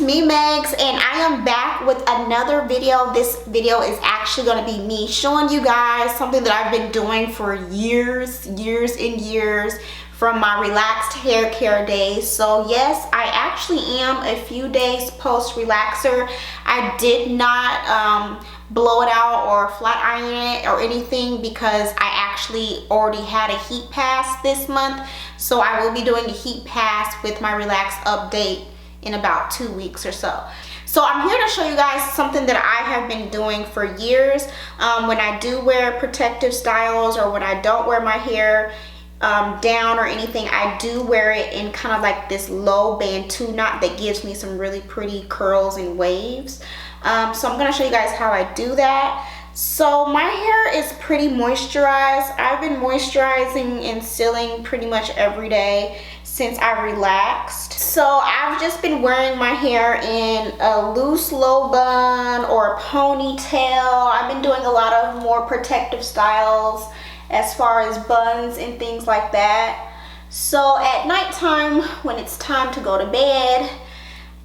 me, Megs, and I am back with another video. This video is actually going to be me showing you guys something that I've been doing for years and years from my relaxed hair care days. So yes, I actually am a few days post relaxer. I did not blow it out or flat iron it or anything because I actually already had a heat pass this month. So I will be doing a heat pass with my relaxed update in about 2 weeks or so. So I'm here to show you guys something that I have been doing for years. When I do wear protective styles or when I don't wear my hair down or anything, I do wear it in kind of like this low bantu knot that gives me some really pretty curls and waves. So I'm gonna show you guys how I do that. So my hair is pretty moisturized. I've been moisturizing and sealing pretty much every day since I relaxed. So I've just been wearing my hair in a loose low bun or a ponytail. I've been doing a lot of more protective styles as far as buns and things like that. So at nighttime, when it's time to go to bed,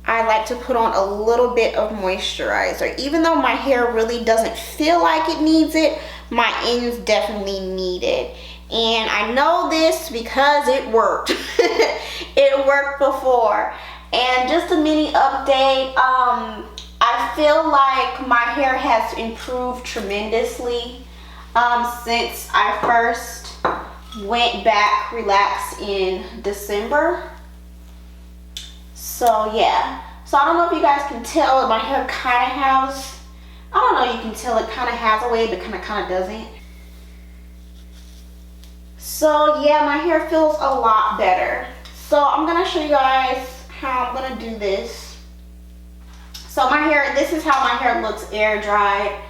I like to put on a little bit of moisturizer. Even though my hair really doesn't feel like it needs it, my ends definitely need it. And I know this because it worked. It worked before. And just a mini update, I feel like my hair has improved tremendously since I first went back relaxed in December. So yeah, so I don't know if you guys can tell, my hair kind of has, I don't know, you can tell it kind of has a wave, but kind of doesn't. So yeah, my hair feels a lot better. So I'm gonna show you guys how I'm gonna do this. So my hair, this is how my hair looks air dried.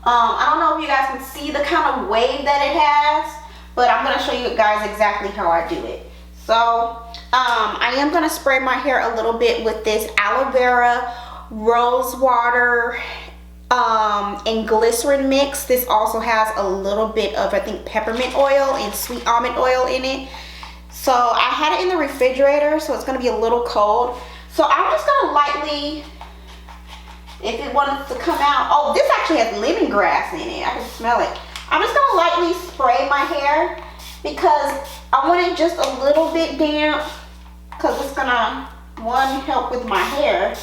I don't know if you guys can see the kind of wave that it has, but I'm gonna show you guys exactly how I do it. So I am gonna spray my hair a little bit with this aloe vera, rose water, and glycerin mix. This also has a little bit of, I think, peppermint oil and sweet almond oil in it. So I had it in the refrigerator, so it's gonna be a little cold. So I'm just gonna lightly, if it wants to come out, oh, this actually has lemongrass in it, I can smell it. I'm just gonna lightly spray my hair because I want it just a little bit damp, because it's gonna, one, help with my hair,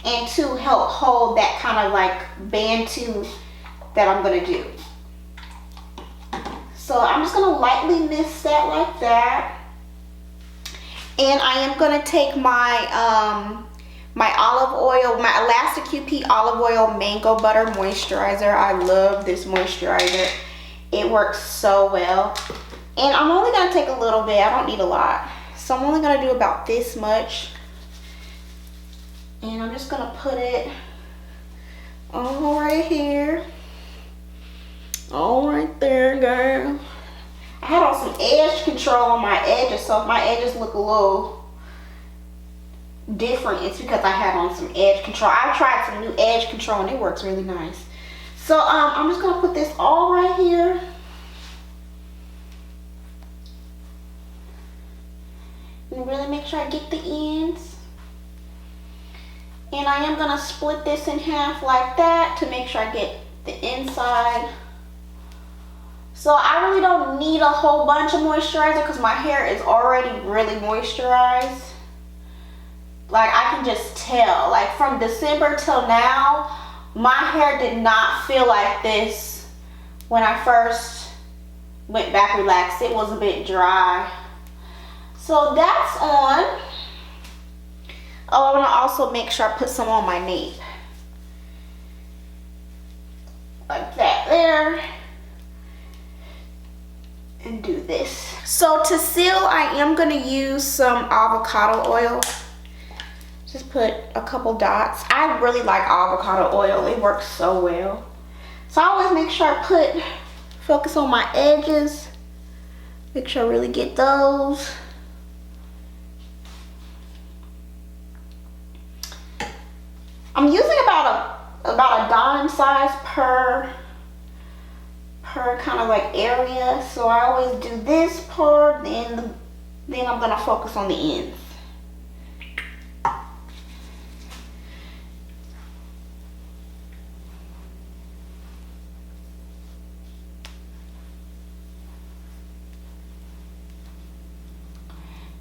and two, help hold that kind of like bantu that I'm gonna do. So I'm just gonna lightly mist that like that. And I am gonna take my my olive oil, my Elasta QP olive oil mango butter moisturizer. I love this moisturizer. It works so well. And I'm only gonna take a little bit, I don't need a lot. So I'm only gonna do about this much. And I'm just gonna put it all right here. All right there, girl. I had on some edge control on my edges, so if my edges look a little different, it's because I had on some edge control. I tried some new edge control and it works really nice. So I'm just gonna put this all right here. And really make sure I get the ends. And I am gonna split this in half like that to make sure I get the inside. So I really don't need a whole bunch of moisturizer because my hair is already really moisturized. Like I can just tell, like from December till now, my hair did not feel like this when I first went back relaxed. It was a bit dry. So that's on. Oh, I want to also make sure I put some on my nape. Like that there. And do this. So to seal, I am going to use some avocado oil. Just put a couple dots. I really like avocado oil. It works so well. So I always make sure I focus on my edges. Make sure I really get those. I'm using about a dime size per kind of like area. So I always do this part, then I'm gonna focus on the ends.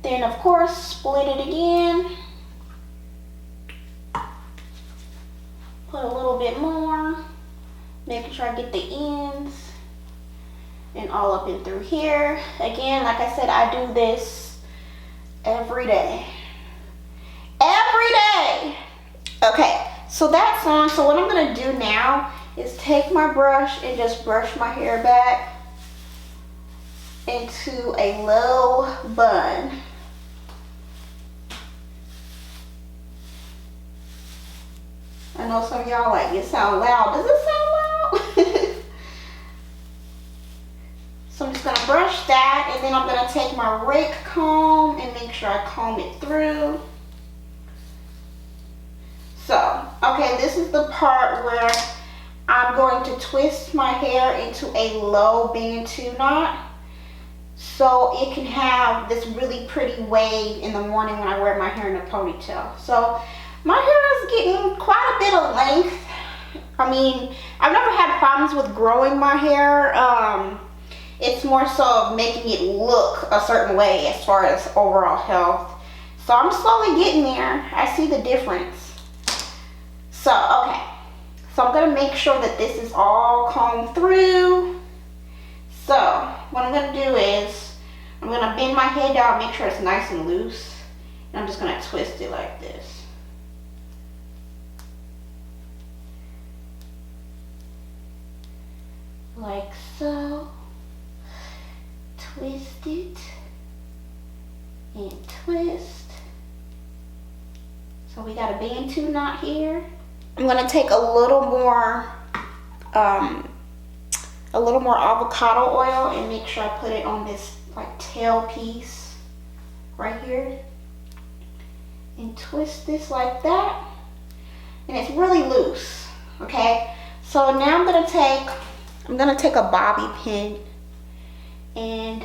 Then of course, split it again. Put a little bit more, making sure I get the ends and all up and through here. Again, like I said, I do this every day. Every day. Okay, so that's on. So what I'm gonna do now is take my brush and just brush my hair back into a low bun. I know some of y'all like, it sound loud. Does it sound loud? So I'm just gonna brush that, and then I'm gonna take my rake comb and make sure I comb it through. So, okay, this is the part where I'm going to twist my hair into a low bantu knot so it can have this really pretty wave in the morning when I wear my hair in a ponytail. So my hair is getting quite a bit of length. I mean, I've never had problems with growing my hair. It's more so of making it look a certain way as far as overall health. So I'm slowly getting there. I see the difference. So, okay. So I'm gonna make sure that this is all combed through. So what I'm gonna do is, I'm gonna bend my head down, make sure it's nice and loose. And I'm just gonna twist it like this. Like so. Twist it and twist. So we got a bantu knot here. I'm gonna take a little more avocado oil and make sure I put it on this like tail piece right here and twist this like that. And it's really loose, okay? So now I'm gonna take a bobby pin and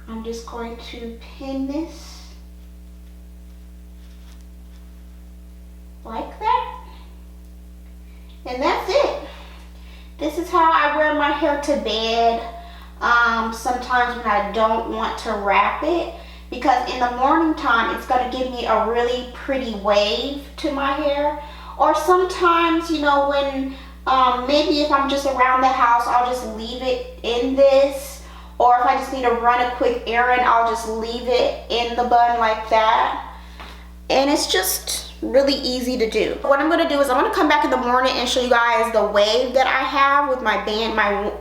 I'm just going to pin this like that, and that's it. This is how I wear my hair to bed. Sometimes when I don't want to wrap it, because in the morning time it's going to give me a really pretty wave to my hair. Or sometimes, you know, when maybe if I'm just around the house, I'll just leave it in this. Or if I just need to run a quick errand, I'll just leave it in the bun like that. And it's just really easy to do. What I'm gonna do is I'm gonna come back in the morning and show you guys the wave that I have with my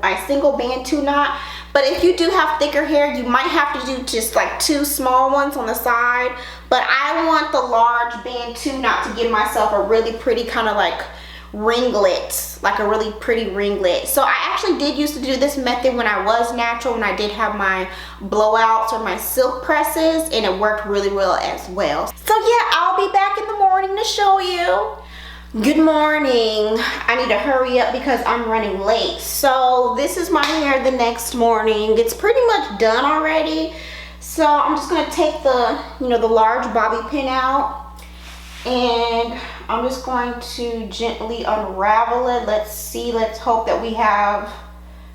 my single bantu knot. But if you do have thicker hair, you might have to do just like 2 small ones on the side. But I want the large bantu knot to give myself a really pretty kind of like ringlet, like a really pretty ringlet. So I actually did used to do this method when I was natural, when I did have my blowouts or my silk presses, and it worked really well as well. So yeah, I'll be back in the morning to show you. Good morning. I need to hurry up because I'm running late. So this is my hair the next morning. It's pretty much done already. So I'm just gonna take the, you know, the large bobby pin out, and I'm just going to gently unravel it. Let's see, let's hope that we have,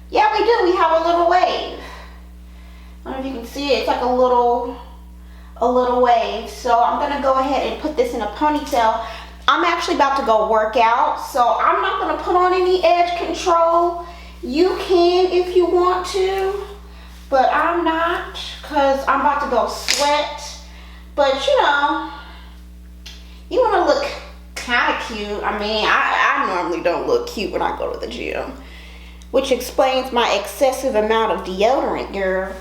yeah, we do, we have a little wave. I don't know if you can see it, it's like a little wave. So I'm gonna go ahead and put this in a ponytail. I'm actually about to go work out, so I'm not gonna put on any edge control. You can if you want to, but I'm not, cause I'm about to go sweat. But you know, you wanna look kind of cute. I mean, I normally don't look cute when I go to the gym, which explains my excessive amount of deodorant, girl.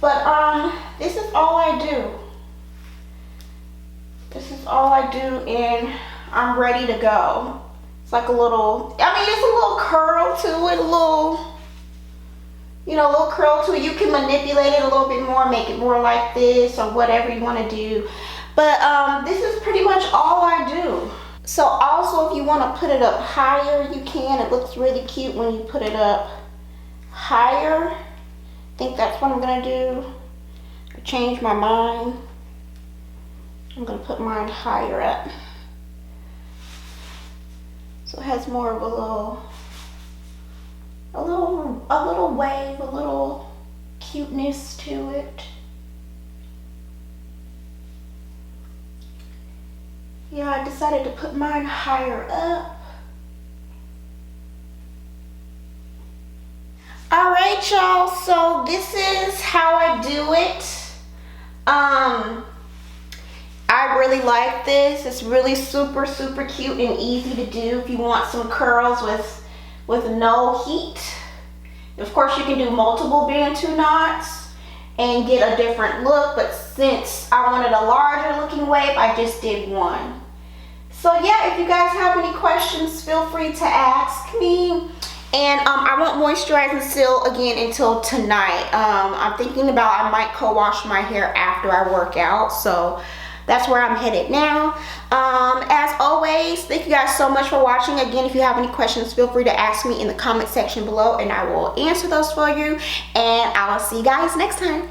But this is all I do. This is all I do, and I'm ready to go. It's like a little, I mean, it's a little curl to it, a little, you know, a little curl to it. You can manipulate it a little bit more, make it more like this or whatever you want to do. But this is pretty much all I do. So also, if you want to put it up higher, you can. It looks really cute when you put it up higher. I think that's what I'm going to do. I changed my mind. I'm going to put mine higher up. So it has more of a little wave, a little cuteness to it. Yeah, I decided to put mine higher up. All right, y'all, so this is how I do it. I really like this. It's really super cute and easy to do if you want some curls with no heat. Of course, you can do multiple Bantu knots and get a different look, but since I wanted a larger looking wave, I just did one. So yeah, if you guys have any questions, feel free to ask me. And I won't moisturize and seal again until tonight. I'm thinking about I might co-wash my hair after I work out, so that's where I'm headed now. As always, thank you guys so much for watching. Again, if you have any questions, feel free to ask me in the comment section below and I will answer those for you. And I will see you guys next time.